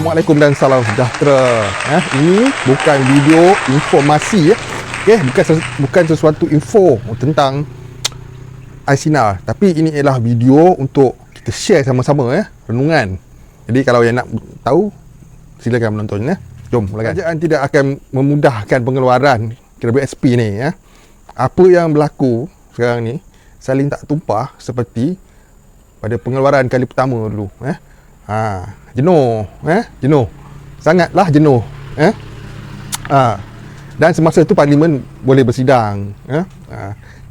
Assalamualaikum dan salam sejahtera. Ini bukan video informasi bukan sesuatu info tentang iSinar, tapi ini ialah video untuk kita share sama-sama renungan. Jadi kalau yang nak tahu, silakan menonton. Jom mulakan. Kerajaan tidak akan memudahkan pengeluaran KWSP ni. Apa yang berlaku sekarang ni saling tak tumpah seperti pada pengeluaran kali pertama dulu. Jenuh, jenuh. Sangatlah jenuh. Dan semasa tu Parlimen boleh bersidang.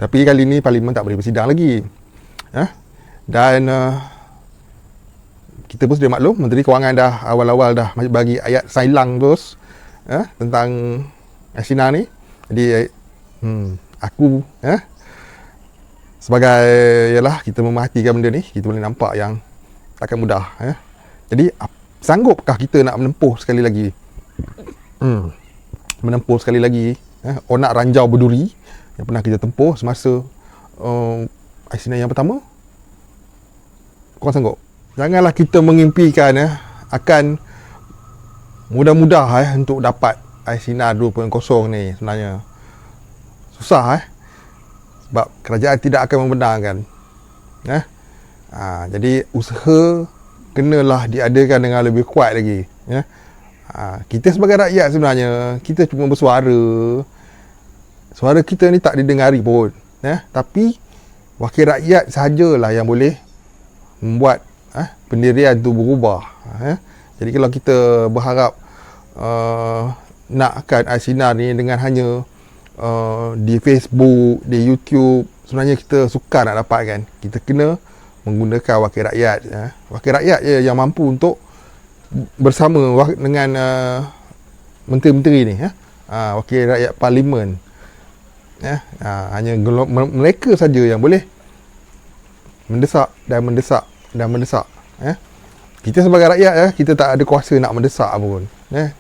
Tapi kali ni Parlimen tak boleh bersidang lagi. Dan kita pun sudah maklum, Menteri Kewangan dah awal-awal dah bagi ayat sailang terus tentang iSinar ni. Jadi aku sebagai yalah, kita memerhatikan benda ni, kita boleh nampak yang takkan mudah. Jadi sanggupkah kita nak menempuh sekali lagi? Menempuh sekali lagi onak ranjau berduri yang pernah kita tempuh semasa iSinar yang pertama? Korang sanggup? Janganlah kita mengimpikan akan mudah-mudah untuk dapat iSinar 2.0 ni. Sebenarnya susah sebab kerajaan tidak akan membenarkan. Jadi usaha kenalah diadakan dengan lebih kuat lagi. Kita sebagai rakyat sebenarnya, kita cuma bersuara. Suara kita ni tak didengari pun. Tapi wakil rakyat sahajalah yang boleh membuat pendirian tu berubah. Jadi kalau kita berharap nakkan iSinar ni dengan hanya di Facebook, di YouTube, sebenarnya kita sukar nak dapatkan. Kita kena menggunakan wakil rakyat. Wakil rakyat je yang mampu untuk bersama dengan menteri-menteri ni. Wakil rakyat Parlimen. Hanya mereka saja yang boleh mendesak dan mendesak dan mendesak. Kita sebagai rakyat, kita tak ada kuasa nak mendesak pun.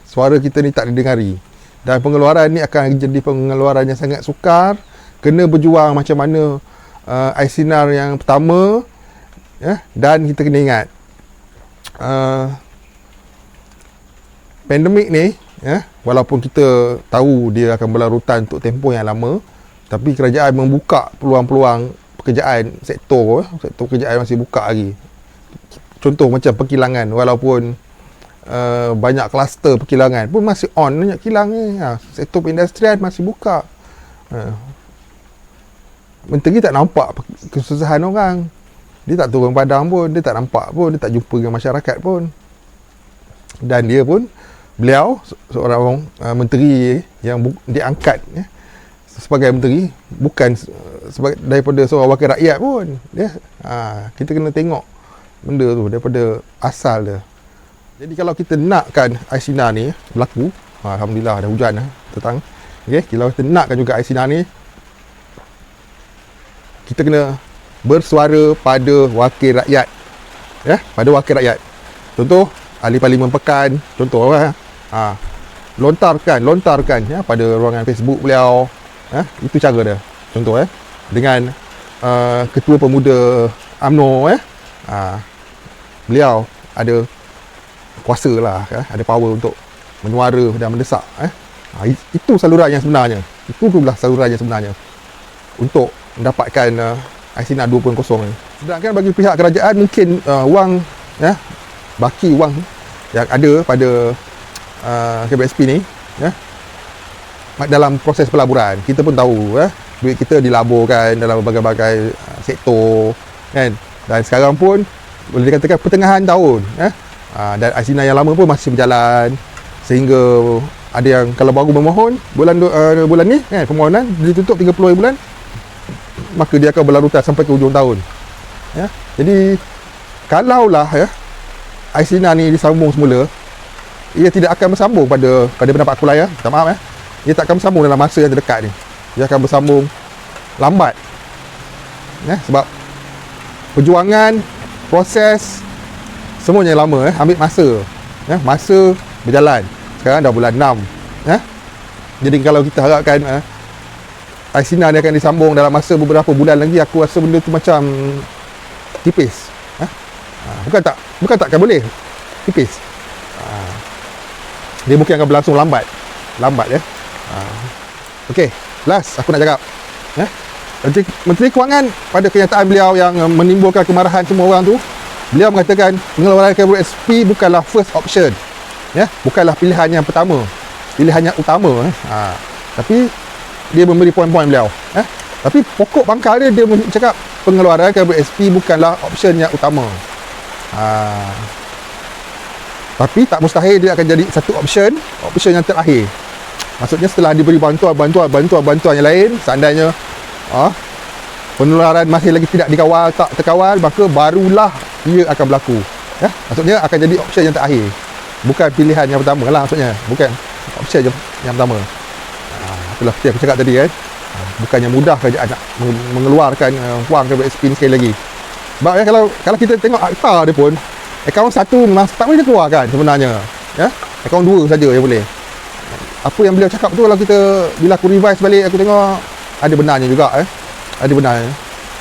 Suara kita ni tak didengari. Dan pengeluaran ni akan jadi pengeluaran yang sangat sukar. Kena berjuang macam mana iSinar yang pertama. Dan kita kena ingat pandemik ni, walaupun kita tahu dia akan berlarutan untuk tempoh yang lama, tapi kerajaan membuka peluang-peluang pekerjaan, sektor pekerjaan masih buka lagi. Contoh macam perkilangan, walaupun banyak kluster perkilangan pun masih on, banyak kilang ni. Sektor perindustrian masih buka. Menteri tak nampak kesusahan orang. Dia tak turun padang pun, dia tak nampak pun, dia tak jumpa dengan masyarakat pun. Dan dia pun, beliau seorang menteri yang diangkat sebagai menteri, bukan daripada seorang wakil rakyat pun. Kita kena tengok benda tu daripada asal dia. Jadi kalau kita nakkan iSinar ni berlaku, alhamdulillah ada hujan petang. Kalau kita nakkan juga iSinar ni, kita kena bersuara pada wakil rakyat. Pada wakil rakyat. Contoh, ahli Parlimen Pekan, contoh lontarkan pada ruangan Facebook beliau. Itu cara dia. Contoh dengan Ketua Pemuda UMNO, beliau ada kuasa lah, ada power untuk menyuara dan mendesak. Itu saluran yang sebenarnya. Itulah saluran yang sebenarnya untuk mendapatkan iSinar 2.0 ni. Sedangkan bagi pihak kerajaan, mungkin wang baki wang yang ada pada KWSP ni dalam proses pelaburan, kita pun tahu duit kita dilaburkan dalam berbagai-bagai sektor kan. Dan sekarang pun boleh dikatakan pertengahan tahun dan iSinar yang lama pun masih berjalan, sehingga ada yang kalau baru memohon bulan ni permohonan ditutup 30 hari bulan, maka dia akan berlarutan sampai ke hujung tahun. Jadi kalaulah iSinar ni disambung semula, ia tidak akan bersambung pada pendapat aku lah minta maaf ia tak akan bersambung dalam masa yang terdekat ni. Dia akan bersambung lambat. Sebab perjuangan, proses semuanya lama ambil masa. Masa berjalan. Sekarang dah bulan 6. Jadi kalau kita harapkan iSinar ni akan disambung dalam masa beberapa bulan lagi, aku rasa benda tu macam tipis. Bukan takkan boleh, tipis. dia mungkin akan berlangsung lambat ya. Okey, last aku nak cakap Menteri Kewangan pada kenyataan beliau yang menimbulkan kemarahan semua orang tu, beliau mengatakan pengeluaran kabel SP bukanlah first option, bukanlah pilihan yang pertama, pilihan yang utama. Tapi dia memberi poin-poin beliau. Tapi pokok pangkal dia cakap pengeluaran kabel SP bukanlah option yang utama. Tapi tak mustahil dia akan jadi satu option yang terakhir. Maksudnya setelah diberi bantuan yang lain, seandainya penularan masih lagi tidak dikawal, tak terkawal, maka barulah ia akan berlaku. Maksudnya akan jadi option yang terakhir, bukan pilihan yang pertama lah. Maksudnya bukan option yang pertama. Itulah seperti aku cakap tadi kan. Bukannya mudah kerajaan nak mengeluarkan wang ke SP ni sekali lagi. Sebab kalau kita tengok akta dia pun, akaun 1 tak boleh keluarkan sebenarnya. Akaun 2 saja yang boleh. Apa yang beliau cakap tu, bila aku revise balik, aku tengok ada benarnya juga. Ada benarnya.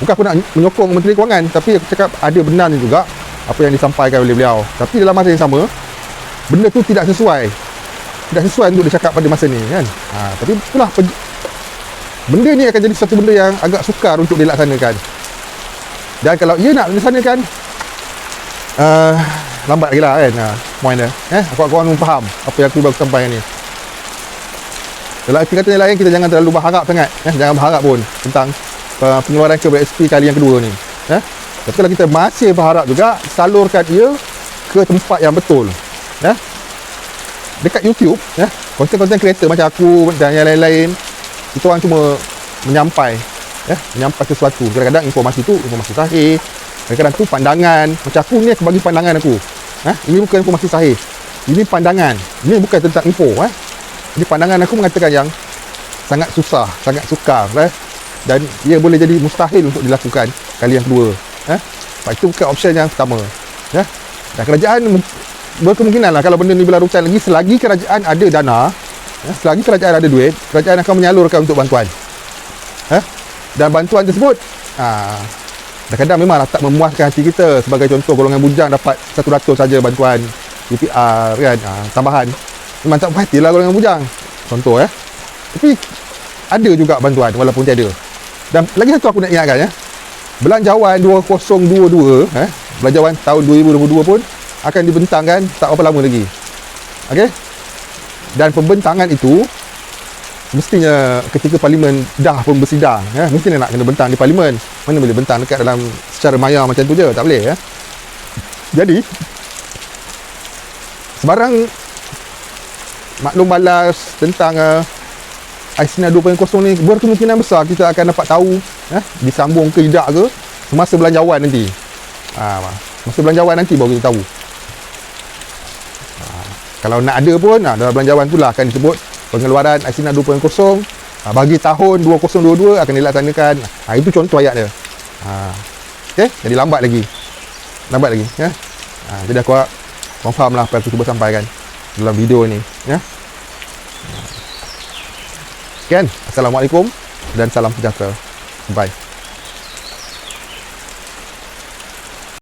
Bukan aku nak menyokong Menteri Kewangan, tapi aku cakap ada benarnya juga apa yang disampaikan oleh beliau. Tapi dalam masa yang sama, benda tu tidak sesuai untuk dicakap pada masa ni kan. Tapi itulah, benda ni akan jadi satu benda yang agak sukar untuk dilaksanakan. Dan kalau ia nak dilaksanakan, lambat lagi lah kan. Point dia. Korang faham apa yang aku baru sampaikan ni. Dalam arti kata yang lain, kita jangan terlalu berharap sangat. Jangan berharap pun tentang pengeluaran kabel SP kali yang kedua ni. Tapi kalau kita masih berharap juga, salurkan ia ke tempat yang betul. Dekat YouTube, konten-konten kreator macam aku dan yang lain-lain, kita orang cuma menyampai sesuatu. Kadang-kadang informasi tu informasi sahih, kadang-kadang tu pandangan. Macam aku ni, aku bagi pandangan aku. Ini bukan informasi sahih, ini pandangan, ini bukan tentang info. Jadi pandangan aku mengatakan yang sangat susah, sangat sukar, dan ia boleh jadi mustahil untuk dilakukan kali yang kedua. Sebab itu bukan option yang pertama. Dan kerajaan berkemungkinan lah, kalau benda ni berlarutan lagi, selagi kerajaan ada dana, selagi kerajaan ada duit, kerajaan akan menyalurkan untuk bantuan. Dan bantuan tersebut kadang-kadang memanglah tak memuaskan hati kita. Sebagai contoh, golongan bujang dapat 100 saja bantuan UPR kan, tambahan. Memang tak puas hati lah golongan bujang, contoh. Tapi ada juga bantuan walaupun tiada. Dan lagi satu aku nak ingatkan, belanjawan 2022, belanjawan tahun 2022 pun akan dibentangkan tak berapa lama lagi. Okey? Dan pembentangan itu mestinya ketika parlimen dah pun bersidang, mestinya nak kena bentang di parlimen. Mana boleh bentang dekat dalam secara maya macam tu je, tak boleh. Jadi sebarang maklum balas tentang Aisina 2.0 ni berkemungkinan besar kita akan dapat tahu disambung ke tidak ke semasa belanjawan nanti. Masa belanjawan nanti baru kita tahu. Kalau nak ada pun, dalam belanjawan tu lah akan disebut pengeluaran Aisina 2.0 bagi tahun 2022 akan dilaksanakan. Itu contoh ayat dia. Okay? Jadi lambat lagi. Jadi aku faham lah apa yang aku cuba sampaikan dalam video ni. Sekian. Assalamualaikum dan salam sejahtera. Bye.